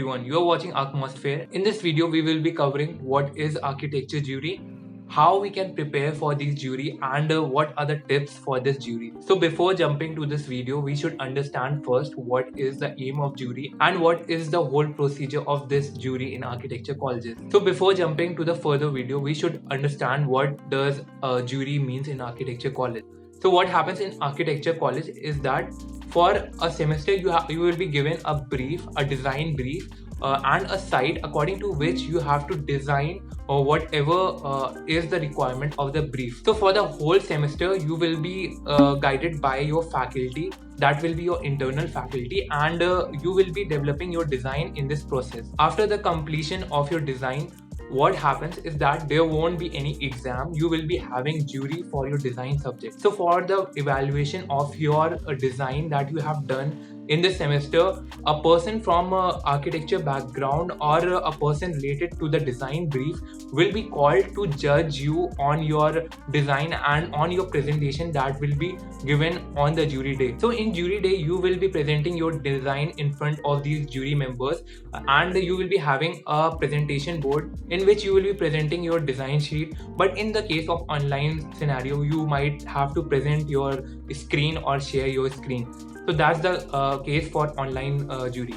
everyone, you are watching Atmosphere. In this video, we will be covering what is architecture jury, how we can prepare for this jury, and what are the tips for this jury. So before jumping to this video, we should understand first what is the aim of jury and what is the whole procedure of this jury in architecture colleges. So before jumping to the further video, we should understand what does jury means in architecture college. So what happens in architecture college is that for a semester you will be given a brief, a design brief, and a site according to which you have to design or whatever is the requirement of the brief. So for the whole semester you will be guided by your faculty, that will be your internal faculty, and you will be developing your design in this process. After the completion of your design, what happens is that there won't be any exam. You will be having jury for your design subject. So for the evaluation of your design that you have done in this semester, a person from architecture background or a person related to the design brief will be called to judge you on your design and on your presentation that will be given on the jury day. So in jury day, you will be presenting your design in front of these jury members, and you will be having a presentation board in which you will be presenting your design sheet. But in the case of online scenario, you might have to present your screen or share your screen. So that's the case for online jury.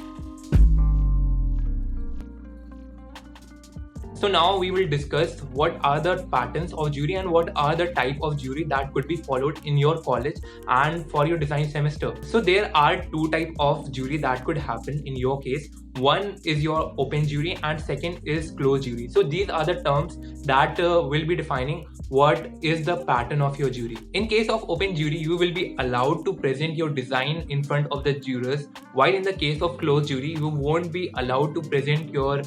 So now we will discuss what are the patterns of jury and what are the type of jury that could be followed in your college and for your design semester. So there are two types of jury that could happen in your case. One is your open jury and second is closed jury. So these are the terms that will be defining what is the pattern of your jury. In case of open jury, you will be allowed to present your design in front of the jurors, while in the case of closed jury, you won't be allowed to present your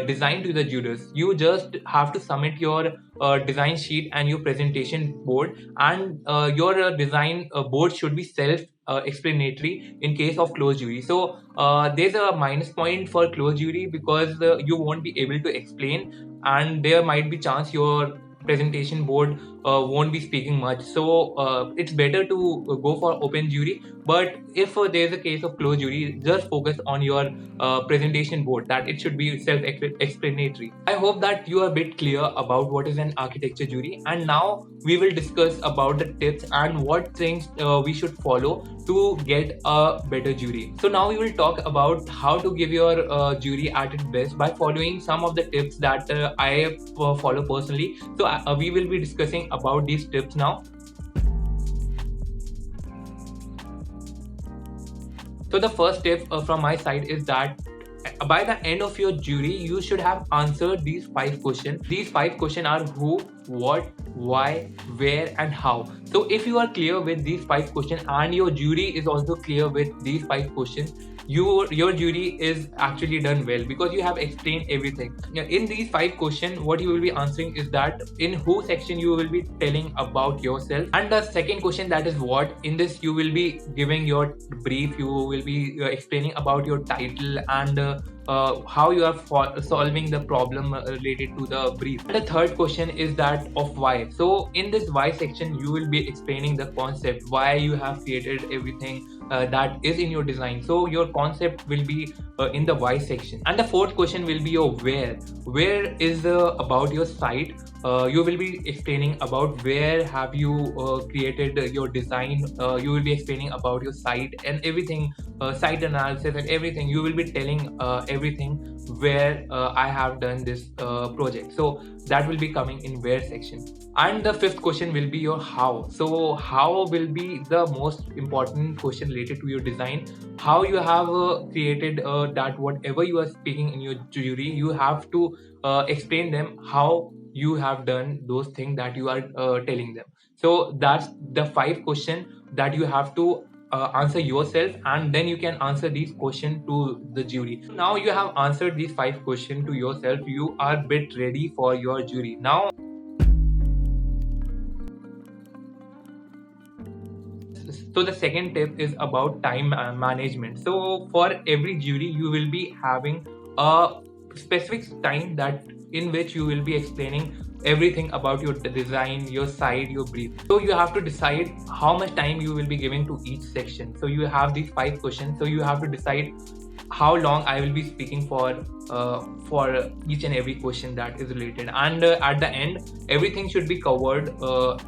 design to the jurors. You just have to submit your design sheet and your presentation board, and your design board should be self-explanatory in case of closed jury. So there's a minus point for closed jury because you won't be able to explain, and there might be chance your presentation board won't be speaking much. So it's better to go for open jury. But if there's a case of closed jury, just focus on your presentation board, that it should be self-explanatory. I hope that you are a bit clear about what is an architecture jury, and now we will discuss about the tips and what things we should follow to get a better jury. So now we will talk about how to give your jury at its best by following some of the tips that I follow personally. So we will be discussing about these tips now. So the first tip from my side is that by the end of your jury, you should have answered these 5 questions. These 5 questions are who, what, why, where, and how. So if you are clear with these 5 questions and your jury is also clear with these 5 questions, your jury is actually done well because you have explained everything. In these 5 questions, what you will be answering is that in who section you will be telling about yourself, and the second question, that is what. In this you will be giving your brief, you will be explaining about your title and how you are solving the problem related to the brief. And the third question is that of why. So in this why section, you will be explaining the concept, why you have created everything that is in your design. So your concept will be in the why section. And the fourth question will be your where. Where is about your site. You will be explaining about where have you created your design. You will be explaining about your site and everything, site analysis and everything. You will be telling everything where I have done this project. So that will be coming in where section. And the fifth question will be your how. So how will be the most important question related to your design. How you have created that whatever you are speaking in your jury, you have to explain them how you have done those things that you are telling them. So that's the 5 questions that you have to answer yourself, and then you can answer these questions to the jury. Now you have answered these 5 questions to yourself, you are a bit ready for your jury. Now so the second tip is about time management. So for every jury you will be having a specific time that in which you will be explaining everything about your design, your site, your brief. So you have to decide how much time you will be giving to each section. So you have these 5 questions. So you have to decide how long I will be speaking for each and every question that is related. And at the end, everything should be covered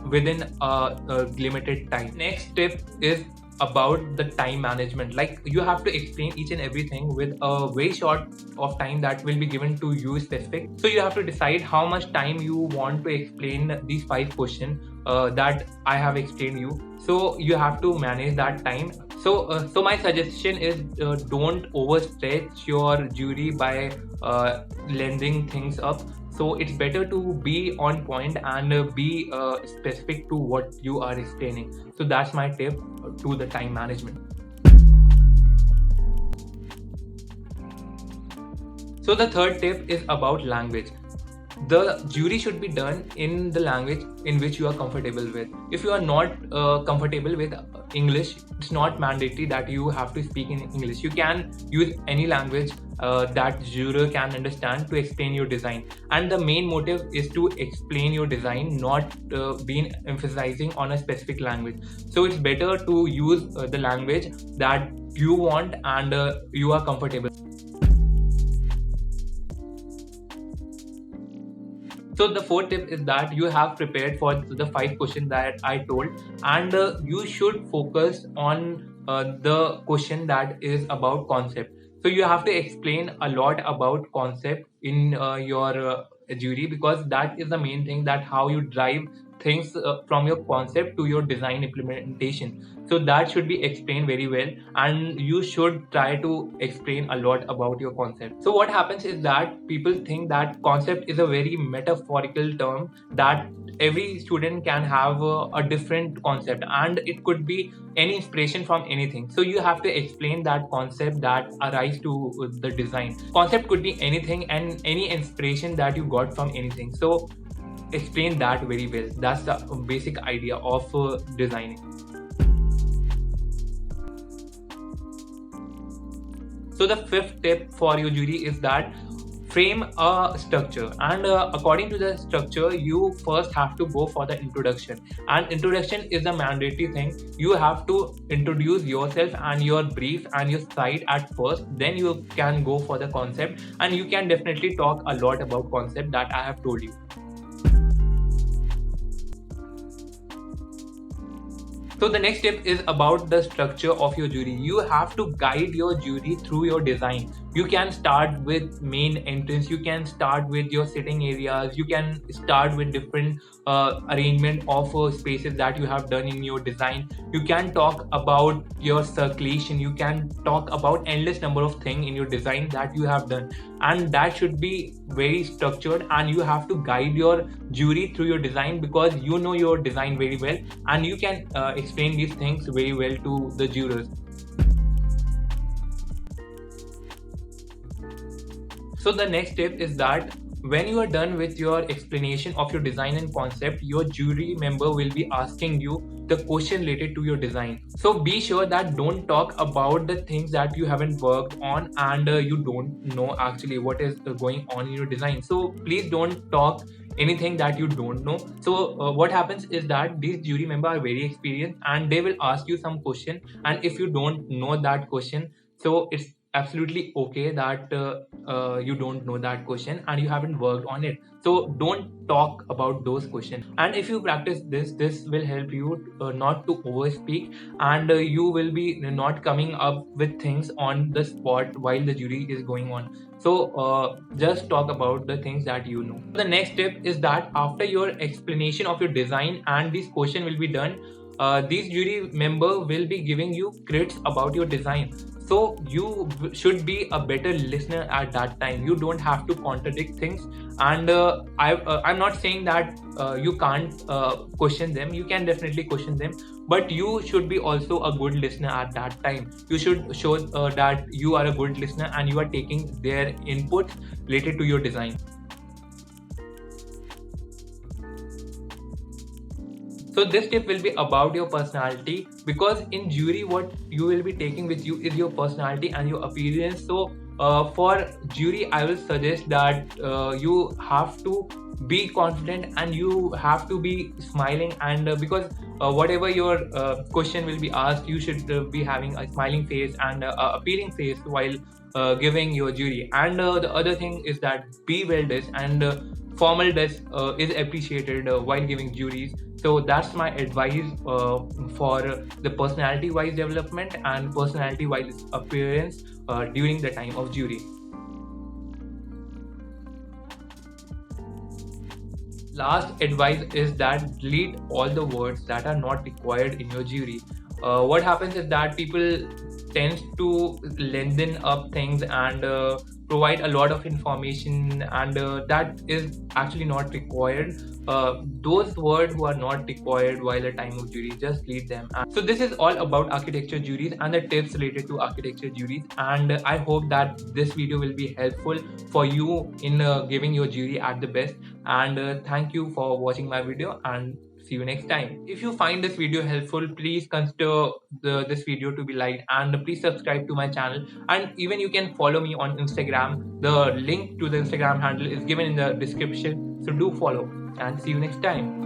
within a limited time. Next tip is about the time management. Like, you have to explain each and everything with a very short of time that will be given to you specific. So you have to decide how much time you want to explain these 5 questions that I have explained you. So you have to manage that time. So my suggestion is, don't overstretch your jury by lending things up. So it's better to be on point and be specific to what you are explaining. So that's my tip to the time management. So the third tip is about language. The jury should be done in the language in which you are comfortable with. If you are not comfortable with English, it's not mandatory that you have to speak in English. You can use any language that juror can understand to explain your design. And the main motive is to explain your design, not being emphasizing on a specific language. So it's better to use the language that you want and you are comfortable. So the fourth tip is that you have prepared for the 5 questions that I told, and you should focus on the question that is about concept. So you have to explain a lot about concept in your jury, because that is the main thing, that how you drive things from your concept to your design implementation. So that should be explained very well, and you should try to explain a lot about your concept. So what happens is that people think that concept is a very metaphorical term, that every student can have a different concept, and it could be any inspiration from anything. So you have to explain that concept that arise to the design. Concept could be anything and any inspiration that you got from anything. So explain that very well. That's the basic idea of designing. So the fifth tip for your jury is that frame a structure, and according to the structure, you first have to go for the introduction. And introduction is a mandatory thing. You have to introduce yourself and your brief and your site at first, then you can go for the concept, and you can definitely talk a lot about concept that I have told you. So the next tip is about the structure of your jury. You have to guide your jury through your design. You can start with main entrance, you can start with your sitting areas, you can start with different arrangement of spaces that you have done in your design. You can talk about your circulation, you can talk about endless number of things in your design that you have done, and that should be very structured, and you have to guide your jury through your design, because you know your design very well, and you can explain these things very well to the jurors. So the next tip is that when you are done with your explanation of your design and concept, your jury member will be asking you the question related to your design. So be sure that don't talk about the things that you haven't worked on and you don't know actually what is going on in your design. So please don't talk anything that you don't know. So what happens is that these jury members are very experienced, and they will ask you some question, and if you don't know that question, so it's absolutely okay that you don't know that question and you haven't worked on it. So don't talk about those questions, and if you practice this will help you not to overspeak, and you will be not coming up with things on the spot while the jury is going on. So just talk about the things that you know. The next tip is that after your explanation of your design and this question will be done, these jury member will be giving you critics about your design. So you should be a better listener at that time. You don't have to contradict things, and I'm not saying that you can't question them. You can definitely question them, but you should be also a good listener at that time. You should show that you are a good listener and you are taking their input related to your design. So this tip will be about your personality, because in jury what you will be taking with you is your personality and your appearance. So for jury I will suggest that you have to be confident, and you have to be smiling. And because whatever your question will be asked, you should be having a smiling face and a appealing face while giving your jury. And the other thing is that be well dressed, and formal dress is appreciated while giving juries. So that's my advice for the personality wise development and personality wise appearance during the time of jury. Last advice is that delete all the words that are not required in your jury. What happens is that people tend to lengthen up things and provide a lot of information, and that is actually not required. Those words who are not required while a time of jury, just leave them. So this is all about architecture juries and the tips related to architecture juries, and I hope that this video will be helpful for you in giving your jury at the best. And thank you for watching my video, and see you next time. If you find this video helpful, please consider this video to be liked, and please subscribe to my channel. And even you can follow me on Instagram. The link to the Instagram handle is given in the description, so do follow, and see you next time.